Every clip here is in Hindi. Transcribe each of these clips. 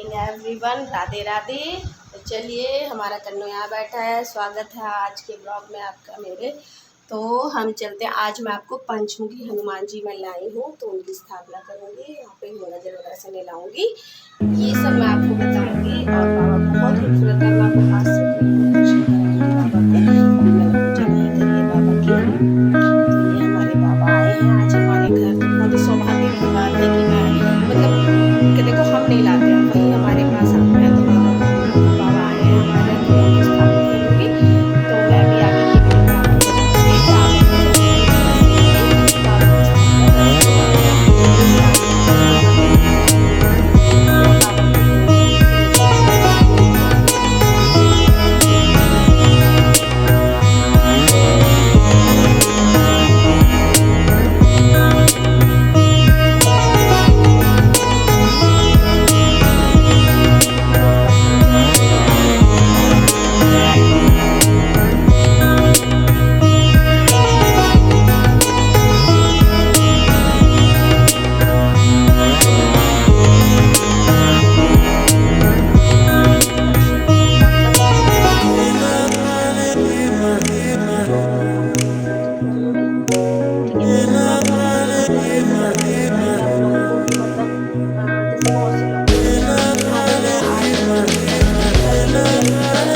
Morning everyone, Radhe Radhe. तो चलिए, हमारा कन्नू यहाँ बैठा है। स्वागत है आज के ब्लॉग में आपका मेरे। तो हम चलते हैं। आज मैं आपको पंचमुखी हनुमान जी मैं लाई हूँ, तो उनकी स्थापना करूँगी। यहाँ पे नजर वगैरह से नहीं लाऊंगी, ये सब मैं आपको बताऊँगी। और बाबा बहुत खूबसूरत है, मैं आपको हाथ से दर्शन कराऊंगी बाबा के। अभी मैंने पूजा नहीं करी है बाबा की। तो ये हमारे बाबा आए हैं आज हमारे घर। तो बहुत ही सौभाग्य की बात है कि मैं मतलब कि देखो, हम नहीं लाते हैं, वही हमारे पास आते हैं। तो बाबा आए हैं हमारे घर, तो मैं उनकी स्थापना करूँगी। तो मैं भी आगे की वीडियो में आपको बताऊँगी कि आप अपने बच्चों को इस तरह से भी बाबा की स्थापना कर सकते हैं। तो चलिए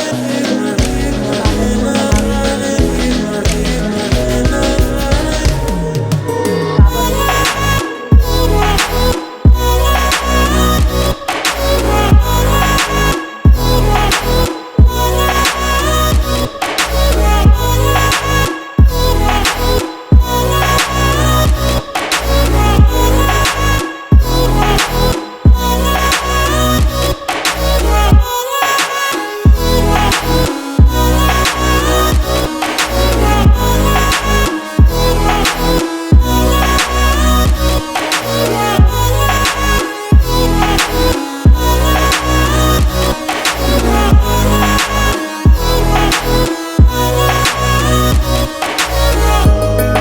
स्टार्ट करते हैं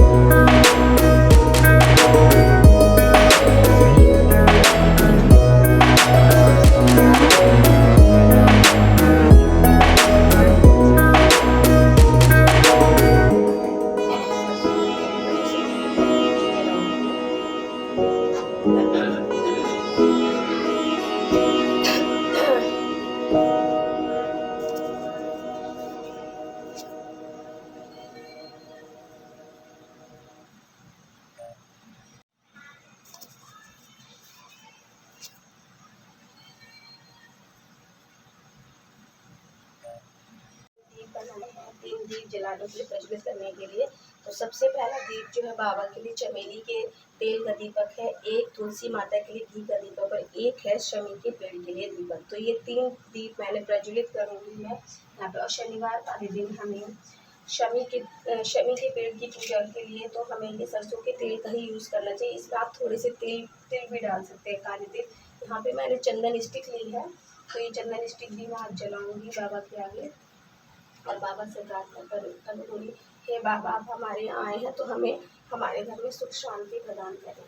हमारे बाबा की तीन दीप जलाने के लिए प्रज्वलित करने के लिए। तो सबसे पहला दीप जो है बाबा के लिए चमेली के तेल का दीपक है, एक तुलसी माता के लिए घी का दीपक और एक है शमी के पेड़ के लिए दीपक। तो ये तीन दीप मैंने प्रज्वलित करूंगी मैं यहाँ पे। और शनिवार वाले दिन हमें शमी के पेड़ की पूजा के लिए तो हमें ये सरसों के तेल का ही यूज़ करना चाहिए। इसमें आप थोड़े से तिल भी डाल सकते हैं, काले तिल। यहाँ पे मैंने चंदन स्टिक ली है, तो ये चंदन स्टिक भी मैं आज जलाऊंगी बाबा के आगे। और बाबा से प्रार्थना करूँगी, हे बाबा, आप हमारे यहाँ आए हैं तो हमें हमारे घर में सुख शांति प्रदान करें।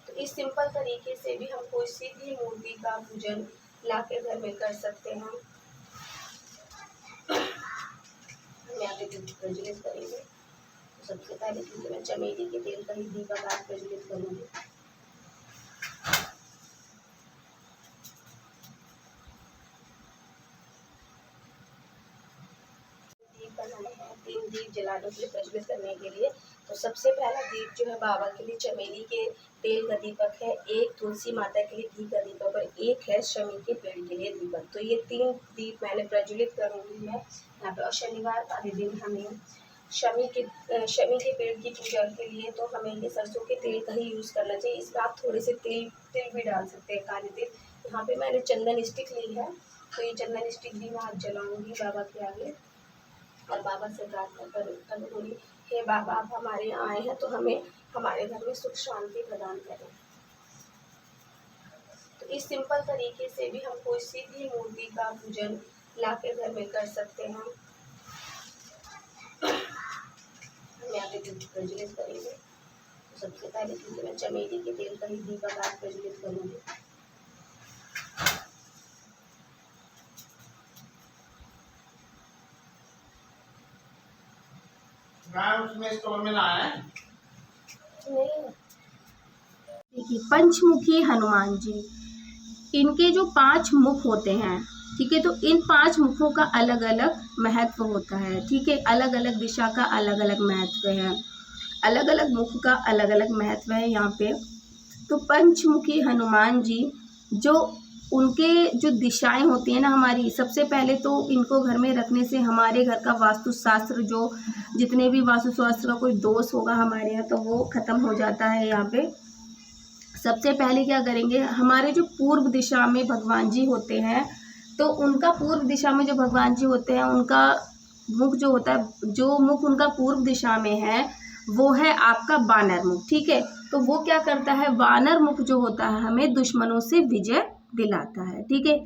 तो इस सिंपल तरीके से भी हम कोई सी भी मूर्ति का पूजन ला के घर में कर सकते हैं। हम यहाँ पे प्रज्वलित करेंगे। तो सबसे पहले क्योंकि मैं चमेली के तेल का ही दीपक आज प्रज्वलित करूँगी। तीन दीप जलाने के लिए प्रज्वलित करने के लिए। तो सबसे पहला दीप जो है बाबा के लिए चमेली के तेल का दीपक है, एक तुलसी माता के लिए घी का दीपक और एक है शमी के पेड़ के लिए दीपक। तो ये तीन दीप मैंने प्रज्वलित करूँगी मैं यहाँ पे। और शनिवार वाले दिन हमें शमी के पेड़ की पूजा के लिए तो हमें ये सरसों के तेल का ही यूज़ करना चाहिए। इसमें आप थोड़े से तिल भी डाल सकते हैं, काले तिल। यहाँ पे मैंने चंदन स्टिक ली है, तो ये चंदन स्टिक भी मैं आज जलाऊंगी बाबा के आगे। और बाबा से प्रार्थना करूँगी, हे बाबा, आप हमारे यहाँ आए हैं तो हमें हमारे घर में सुख शांति प्रदान करें। तो इस सिंपल तरीके से भी हम कोई सी भी मूर्ति का पूजन ला के घर में कर सकते हैं। में आगे दीप प्रज्वलित करेंगे। तो सबसे पहले क्योंकि मैं चमेली के तेल का ही दीपक आज प्रज्वलित करूँगी। उसमें स्टोर में लाया है। देखिए पंचमुखी हनुमान जी, इनके जो 5 मुख होते हैं, ठीक है, तो इन 5 मुखों का अलग अलग महत्व होता है, ठीक है, अलग अलग दिशा का अलग अलग महत्व है, अलग अलग मुख का अलग अलग महत्व है यहाँ पे। तो पंचमुखी हनुमान जी जो उनके जो दिशाएं होती हैं ना हमारी, सबसे पहले तो इनको घर में रखने से हमारे घर का वास्तुशास्त्र, जो जितने भी वास्तुशास्त्र का कोई दोष होगा हमारे यहाँ, तो वो ख़त्म हो जाता है। यहाँ पे सबसे पहले क्या करेंगे, हमारे जो पूर्व दिशा में भगवान जी होते हैं, तो उनका पूर्व दिशा में जो भगवान जी होते हैं, उनका मुख जो होता है, जो मुख उनका पूर्व दिशा में है वो है आपका वानर मुख, ठीक है। तो वो क्या करता है, वानर मुख जो होता है हमें दुश्मनों से विजय दिलाता है, ठीक है,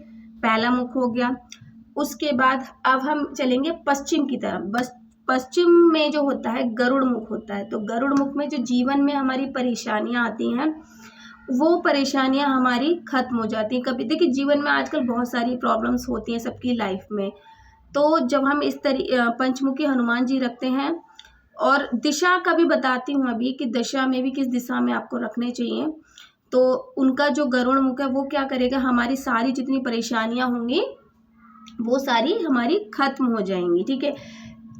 पहला मुख हो गया। उसके बाद अब हम चलेंगे पश्चिम की तरफ। बस पश्चिम में जो होता है गरुड़ मुख होता है। तो गरुड़ मुख में जो जीवन में हमारी परेशानियां आती हैं, वो परेशानियां हमारी खत्म हो जाती हैं। कभी देखिए जीवन में आजकल बहुत सारी प्रॉब्लम्स होती हैं सबकी लाइफ में, तो जब हम इस पंचमुखी हनुमान जी रखते हैं, और दिशा का भी बताती हूँ अभी कि दिशा में भी किस दिशा में आपको रखने चाहिए। तो उनका जो गरुड़ मुख है वो क्या करेगा, हमारी सारी जितनी परेशानियां होंगी वो सारी हमारी खत्म हो जाएंगी, ठीक है।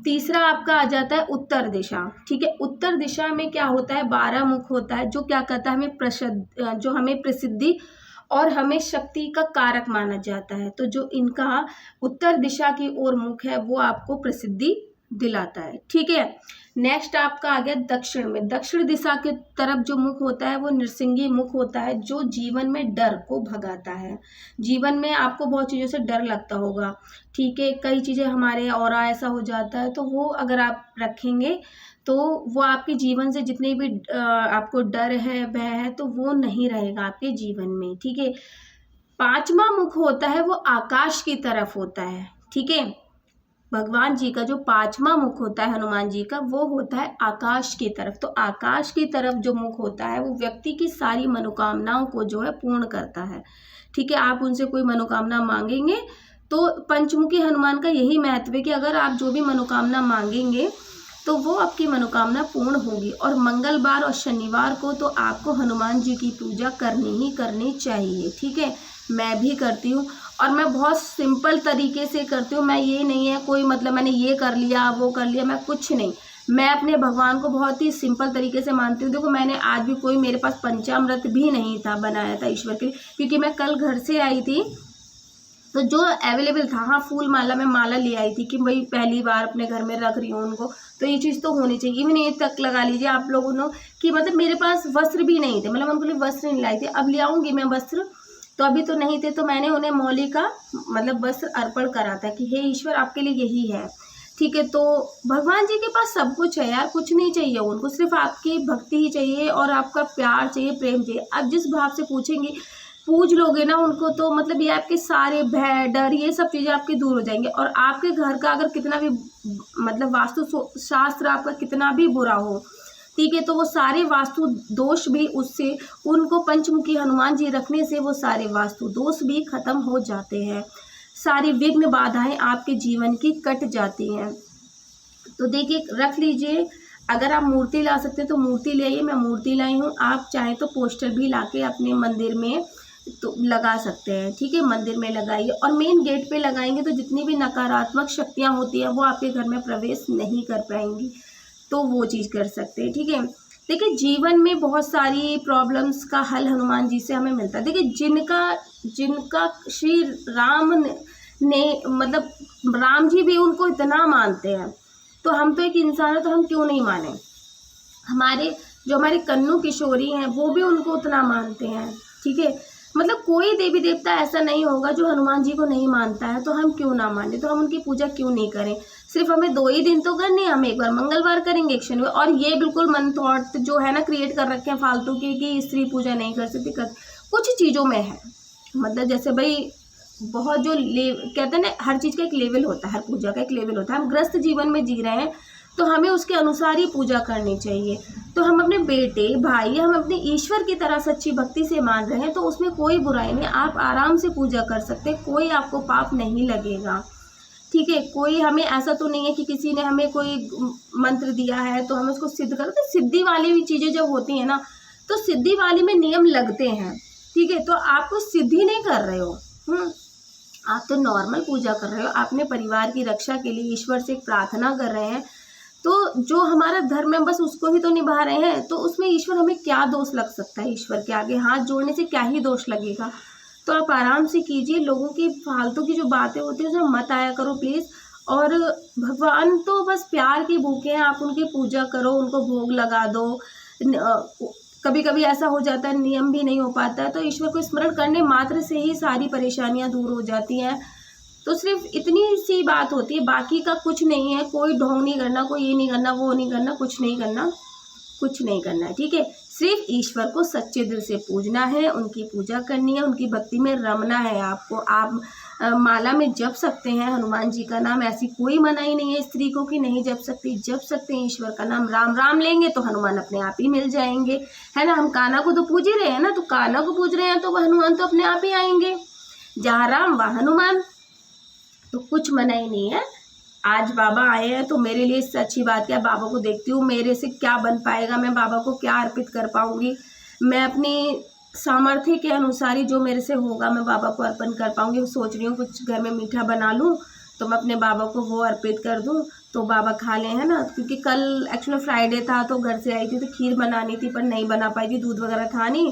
तीसरा आपका आ जाता है उत्तर दिशा, ठीक है। उत्तर दिशा में क्या होता है, 12 मुख होता है, जो क्या करता है हमें प्रसिद्धि और हमें शक्ति का कारक माना जाता है। तो जो इनका उत्तर दिशा की ओर मुख है वो आपको प्रसिद्धि दिलाता है, ठीक है। नेक्स्ट आपका आ गया दक्षिण में। दक्षिण दिशा के तरफ जो मुख होता है वो नृसिंगी मुख होता है, जो जीवन में डर को भगाता है। जीवन में आपको बहुत चीज़ों से डर लगता होगा, ठीक है, कई चीज़ें हमारे और ऐसा हो जाता है, तो वो अगर आप रखेंगे तो वो आपके जीवन से जितने भी आपको डर है, भय है, तो वो नहीं रहेगा आपके जीवन में, ठीक है। 5वां मुख होता है वो आकाश की तरफ होता है, ठीक है। भगवान जी का जो 5वां मुख होता है हनुमान जी का, वो होता है आकाश की तरफ। तो आकाश की तरफ जो मुख होता है वो व्यक्ति की सारी मनोकामनाओं को जो है पूर्ण करता है, ठीक है। आप उनसे कोई मनोकामना मांगेंगे तो पंचमुखी हनुमान का यही महत्व है कि अगर आप जो भी मनोकामना मांगेंगे तो वो आपकी मनोकामना पूर्ण होगी। और मंगलवार और शनिवार को तो आपको हनुमान जी की पूजा करनी ही करनी चाहिए, ठीक है। मैं भी करती हूँ और मैं बहुत सिंपल तरीके से करती हूँ। मैं ये नहीं है कोई मतलब मैंने ये कर लिया वो कर लिया, मैं कुछ नहीं, मैं अपने भगवान को बहुत ही सिंपल तरीके से मानती हूँ। देखो मैंने आज भी कोई मेरे पास पंचामृत भी नहीं था बनाया था ईश्वर के लिए, क्योंकि मैं कल घर से आई थी तो जो अवेलेबल था, हाँ फूल माला मैं माला ले आई थी कि भाई पहली बार अपने घर में रख रही हूँ उनको, तो ये चीज़ तो होनी चाहिए। इवन ये तक लगा लीजिए आप लोगों ने कि मतलब मेरे पास वस्त्र भी नहीं थे, मतलब उनके लिए वस्त्र नहीं लाई थी। अब ले आऊँगी मैं वस्त्र, तो अभी तो नहीं थे, तो मैंने उन्हें मौली का मतलब वस्त्र अर्पण करा था कि हे ईश्वर आपके लिए यही है, ठीक है। तो भगवान जी के पास सब कुछ है यार, कुछ नहीं चाहिए उनको, सिर्फ आपकी भक्ति ही चाहिए और आपका प्यार चाहिए, प्रेम चाहिए। आप जिस भाव से पूछेंगे पूज लोगे ना उनको, तो मतलब ये आपके सारे भय डर ये सब चीज़ें आपकी दूर हो जाएंगे। और आपके घर का अगर कितना भी मतलब वास्तु शास्त्र आपका कितना भी बुरा हो, ठीक है, तो वो सारे वास्तु दोष भी उससे, उनको पंचमुखी हनुमान जी रखने से वो सारे वास्तु दोष भी खत्म हो जाते हैं, सारी विघ्न बाधाएं आपके जीवन की कट जाती हैं। तो देखिए रख लीजिए, अगर आप मूर्ति ला सकते हैं तो मूर्ति ले आइए, मैं मूर्ति लाई हूँ। आप चाहें तो पोस्टर भी लाके अपने मंदिर में तो लगा सकते हैं, ठीक है, मंदिर में लगाइए। और मेन गेट पे लगाएंगे तो जितनी भी नकारात्मक शक्तियाँ होती हैं वो आपके घर में प्रवेश नहीं कर पाएंगी, तो वो चीज़ कर सकते हैं, ठीक है। देखिए जीवन में बहुत सारी प्रॉब्लम्स का हल हनुमान जी से हमें मिलता है। देखिए जिनका श्री राम ने मतलब राम जी भी उनको इतना मानते हैं, तो हम तो एक इंसान है तो हम क्यों नहीं माने। हमारे कन्नू किशोरी हैं वो भी उनको उतना मानते हैं, ठीक है। मतलब कोई देवी देवता ऐसा नहीं होगा जो हनुमान जी को नहीं मानता है, तो हम क्यों ना माने, तो हम उनकी पूजा क्यों नहीं करें। सिर्फ हमें 2 ही दिन तो करनी है, हम एक बार मंगलवार करेंगे, एक शनिवार। और ये बिल्कुल मन थॉट जो है ना क्रिएट कर रखे हैं फालतू की कि स्त्री पूजा नहीं कर सकती, कुछ चीज़ों में है, मतलब जैसे भाई बहुत जो कहते हैं ना हर चीज़ का एक लेवल होता है, हर पूजा का एक लेवल होता है। हम ग्रस्त जीवन में जी रहे हैं तो हमें उसके अनुसार ही पूजा करनी चाहिए। तो हम अपने बेटे भाई हम अपने ईश्वर की तरह सच्ची भक्ति से मान रहे हैं तो उसमें कोई बुराई नहीं, आप आराम से पूजा कर सकते हैं, कोई आपको पाप नहीं लगेगा। ठीक है, कोई हमें ऐसा तो नहीं है कि किसी ने हमें कोई मंत्र दिया है तो हमें उसको सिद्ध करो। तो सिद्धि वाली भी चीज़ें जब होती हैं ना तो सिद्धि वाली में नियम लगते हैं। ठीक है, तो आप कुछ सिद्धि नहीं कर रहे हो, आप तो नॉर्मल पूजा कर रहे हो, आपने परिवार की रक्षा के लिए ईश्वर से एक प्रार्थना कर रहे हैं। तो जो हमारा धर्म है बस उसको ही तो निभा रहे हैं, तो उसमें ईश्वर हमें क्या दोष लग सकता है? ईश्वर के आगे हाथ जोड़ने से क्या ही दोष लगेगा? तो आप आराम से कीजिए, लोगों की फालतू की जो बातें होती हैं उसमें मत आया करो प्लीज़। और भगवान तो बस प्यार के भूखे हैं, आप उनकी पूजा करो, उनको भोग लगा दो। कभी कभी ऐसा हो जाता है नियम भी नहीं हो पाता है, तो ईश्वर को स्मरण करने मात्र से ही सारी परेशानियां दूर हो जाती हैं। तो सिर्फ इतनी सी बात होती है, बाकी का कुछ नहीं है। कोई ढोंग नहीं करना, कोई ये नहीं करना, वो नहीं करना, कुछ नहीं करना, कुछ नहीं करना है। ठीक है, सिर्फ ईश्वर को सच्चे दिल से पूजना है, उनकी पूजा करनी है, उनकी भक्ति में रमना है आपको। आप माला में जप सकते हैं हनुमान जी का नाम, ऐसी कोई मनाही नहीं है स्त्री को कि नहीं जप सकती, जप सकते हैं ईश्वर का नाम। राम राम लेंगे तो हनुमान अपने आप ही मिल जाएंगे, है ना। हम कान्हा को तो पूज ही रहे हैं ना, तो कान्हा को पूज रहे हैं तो हनुमान तो अपने आप ही आएंगे। जहाँ राम वहाँ हनुमान, तो कुछ मनाही नहीं है। आज बाबा आए हैं तो मेरे लिए इससे अच्छी बात क्या, बाबा को देखती हूँ मेरे से क्या बन पाएगा, मैं बाबा को क्या अर्पित कर पाऊँगी। मैं अपनी सामर्थ्य के अनुसार ही जो मेरे से होगा मैं बाबा को अर्पण कर पाऊँगी। सोच रही हूँ कुछ घर में मीठा बना लूँ तो मैं अपने बाबा को वो अर्पित कर दूँ तो बाबा खा लें, है ना। क्योंकि कल एक्चुअली फ्राइडे था तो घर से आई थी तो खीर बनानी थी पर नहीं बना पाई थी, दूध वगैरह था नहीं।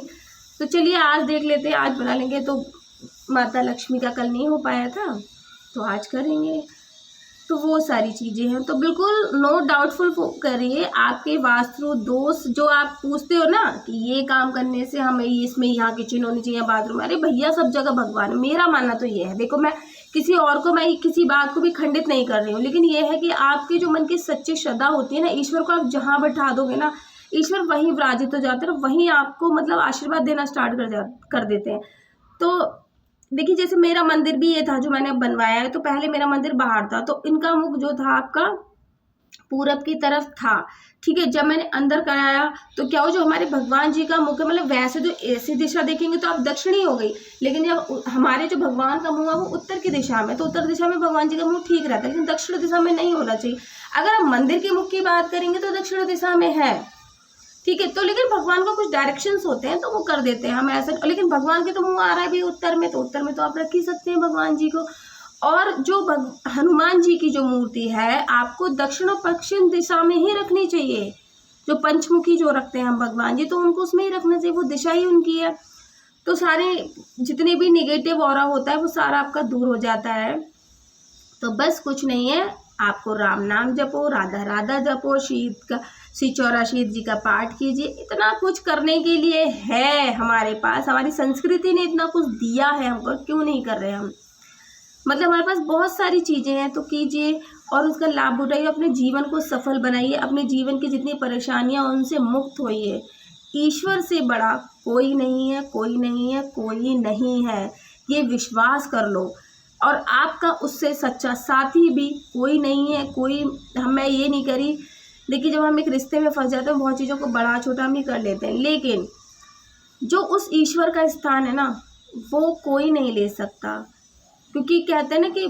तो चलिए आज देख लेते हैं, आज बना लेंगे। तो माता लक्ष्मी का कल नहीं हो पाया था तो आज करेंगे। तो वो सारी चीज़ें हैं, तो बिल्कुल नो डाउटफुल करिए। आपके वास्तु दोष जो आप पूछते हो ना कि ये काम करने से हमें इसमें यहाँ किचन होनी चाहिए, बाथरूम, अरे भैया सब जगह भगवान है। मेरा मानना तो ये है, देखो मैं किसी और को, मैं किसी बात को भी खंडित नहीं कर रही हूँ, लेकिन ये है कि आपकी जो मन की सच्ची श्रद्धा होती है ना, ईश्वर को आप जहाँ बैठा दोगे ना ईश्वर वहीं विराजित हो जाते हैं, वहीं आपको मतलब आशीर्वाद देना स्टार्ट कर देते हैं। तो देखिए जैसे मेरा मंदिर भी ये था जो मैंने बनवाया है, तो पहले मेरा मंदिर बाहर था तो इनका मुख जो था आपका पूरब की तरफ था। ठीक है, जब मैंने अंदर कराया तो क्या हो, जो हमारे भगवान जी का मुख है, मतलब वैसे जो ऐसी दिशा देखेंगे तो आप दक्षिणी हो गई, लेकिन जब हमारे जो भगवान का मुंह है वो उत्तर की दिशा में, तो उत्तर दिशा में भगवान जी का मुंह ठीक रहता है, लेकिन दक्षिण दिशा में नहीं होना चाहिए। अगर आप मंदिर के मुख की बात करेंगे तो दक्षिण दिशा में है। ठीक है, तो लेकिन भगवान को कुछ डायरेक्शंस होते हैं तो वो कर देते हैं हम ऐसा, लेकिन भगवान के तो मुंह आ रहा है भी उत्तर में, तो उत्तर में तो आप रख ही सकते हैं भगवान जी को। और जो हनुमान जी की जो मूर्ति है आपको दक्षिण और पश्चिम दिशा में ही रखनी चाहिए। जो पंचमुखी जो रखते हैं हम भगवान जी, तो उनको उसमें ही रखना चाहिए, वो दिशा ही उनकी है। तो सारे जितने भी निगेटिव ऑरा होता है वो सारा आपका दूर हो जाता है। तो बस कुछ नहीं है, आपको राम नाम जपो, राधा राधा जपो, श्री चौरा शीत जी का पाठ कीजिए। इतना कुछ करने के लिए है हमारे पास, हमारी संस्कृति ने इतना कुछ दिया है हमको, क्यों नहीं कर रहे हम? मतलब हमारे पास बहुत सारी चीज़ें हैं, तो कीजिए और उसका लाभ उठाइए, अपने जीवन को सफल बनाइए, अपने जीवन की जितनी परेशानियां उनसे मुक्त होइए। ईश्वर से बड़ा कोई नहीं है, कोई नहीं है, कोई नहीं है, ये विश्वास कर लो। और आपका उससे सच्चा साथी भी कोई नहीं है, कोई। मैं ये नहीं करी, देखिए जब हम एक रिश्ते में फंस जाते हैं बहुत चीज़ों को बड़ा छोटा हम ही कर लेते हैं, लेकिन जो उस ईश्वर का स्थान है ना वो कोई नहीं ले सकता। क्योंकि कहते हैं ना कि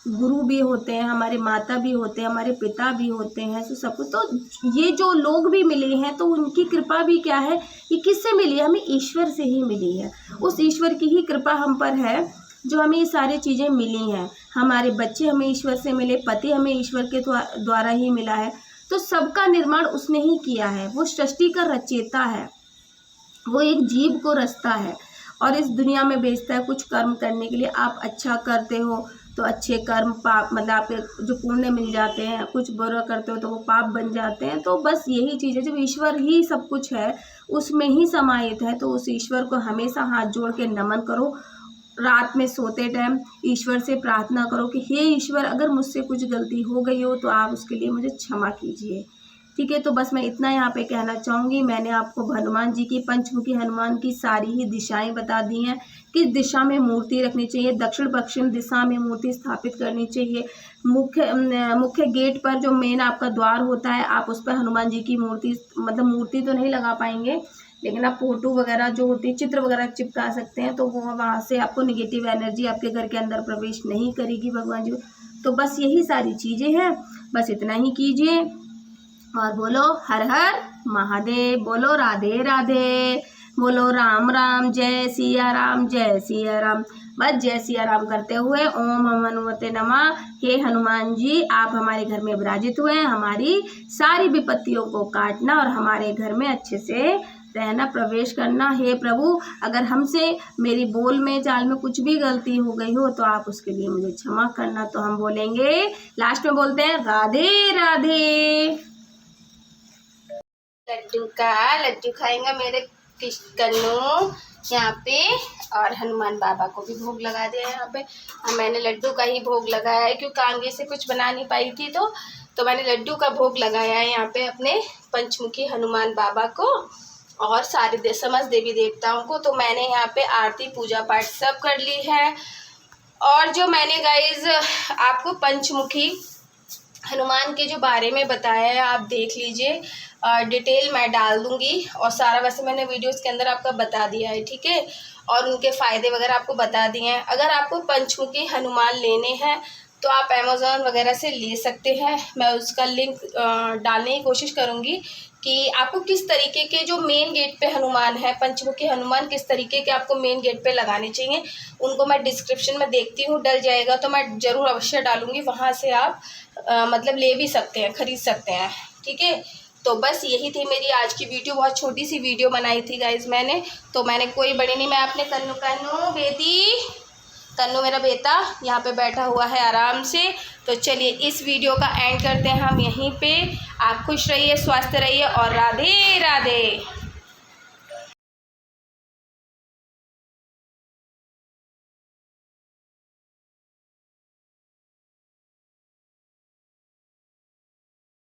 गुरु भी होते हैं, हमारे माता भी होते हैं, हमारे पिता भी होते हैं, तो सब कुछ। तो ये जो लोग भी मिले हैं तो उनकी कृपा भी क्या है, ये किससे मिली है? हमें ईश्वर से ही मिली है। उस ईश्वर की ही कृपा हम पर है जो हमें ये सारी चीज़ें मिली हैं। हमारे बच्चे हमें ईश्वर से मिले, पति हमें ईश्वर के द्वारा ही मिला है। तो सबका निर्माण उसने ही किया है, वो सृष्टि का रचयिता है, वो एक जीव को रचता है और इस दुनिया में भेजता है कुछ कर्म करने के लिए। आप अच्छा करते हो तो अच्छे कर्म पाप, मतलब आपके जो पुण्य मिल जाते हैं, कुछ बुरा करते हो तो वो पाप बन जाते हैं। तो बस यही चीज़ है, जब ईश्वर ही सब कुछ है, उसमें ही समाहित है, तो उस ईश्वर को हमेशा हाथ जोड़ के नमन करो। रात में सोते टाइम ईश्वर से प्रार्थना करो कि हे ईश्वर, अगर मुझसे कुछ गलती हो गई हो तो आप उसके लिए मुझे क्षमा कीजिए। ठीक है। तो बस मैं इतना यहाँ पे कहना चाहूँगी। मैंने आपको हनुमान जी की, पंचमुखी हनुमान की सारी ही दिशाएं बता दी हैं, किस दिशा में मूर्ति रखनी चाहिए। दक्षिण पश्चिम दिशा में मूर्ति स्थापित करनी चाहिए। मुख्य गेट पर जो मेन आपका द्वार होता है, आप उस पर हनुमान जी की मूर्ति, मतलब मूर्ति तो नहीं लगा पाएंगे, लेकिन आप फोटो वगैरह जो होती है, चित्र वगैरह चिपका सकते हैं। तो वो वहाँ से आपको नेगेटिव एनर्जी आपके घर के अंदर प्रवेश नहीं करेगी भगवान जी। तो बस यही सारी चीज़ें हैं, बस इतना ही कीजिए और बोलो हर हर महादेव, बोलो राधे राधे, बोलो राम राम, जय सिया राम, जय सिया राम। बस जय सिया राम करते हुए ओम हनुमते नमः। हे हनुमान जी, आप हमारे घर में विराजित हुए हैं, हमारी सारी विपत्तियों को काटना और हमारे घर में अच्छे से रहना, प्रवेश करना। हे प्रभु, अगर हमसे मेरी बोल में, चाल में कुछ भी गलती हो गई हो तो आप उसके लिए मुझे क्षमा करना। तो हम बोलेंगे, लास्ट में बोलते हैं राधे राधे। लड्डू खाएंगा मेरे कन्नू यहाँ पे, और हनुमान बाबा को भी भोग लगा दिया यहाँ पे। मैंने लड्डू का ही भोग लगाया है, क्योंकि आगे से कुछ बना नहीं पाई थी, तो मैंने लड्डू का भोग लगाया है यहाँ पे अपने पंचमुखी हनुमान बाबा को और सारे समस्त देवी देवताओं को। तो मैंने यहाँ पे आरती पूजा पाठ सब कर ली है। और जो मैंने गाइज आपको पंचमुखी हनुमान के जो बारे में बताया है, आप देख लीजिए, डिटेल मैं डाल दूंगी और सारा वैसे मैंने वीडियोस के अंदर आपका बता दिया है, ठीक है। और उनके फ़ायदे वगैरह आपको बता दिए हैं। अगर आपको पंचमुखी हनुमान लेने हैं तो आप अमेज़ॉन वगैरह से ले सकते हैं। मैं उसका लिंक डालने की कोशिश करूँगी कि आपको किस तरीके के जो मेन गेट पे हनुमान है, पंचमुखी हनुमान किस तरीके के आपको मेन गेट पे लगाने चाहिए, उनको मैं डिस्क्रिप्शन में देखती हूँ, डल जाएगा तो मैं ज़रूर अवश्य डालूँगी। वहाँ से आप मतलब ले भी सकते हैं, ख़रीद सकते हैं, ठीक है। तो बस यही थी मेरी आज की वीडियो। बहुत छोटी सी वीडियो बनाई थी गाइज मैंने, तो मैंने कोई बड़ी नहीं। मैं अपने कन्नू मेरा बेटा यहाँ पे बैठा हुआ है आराम से। तो चलिए इस वीडियो का एंड करते हैं हम यहीं पे। आप खुश रहिए, स्वस्थ रहिए और राधे राधे।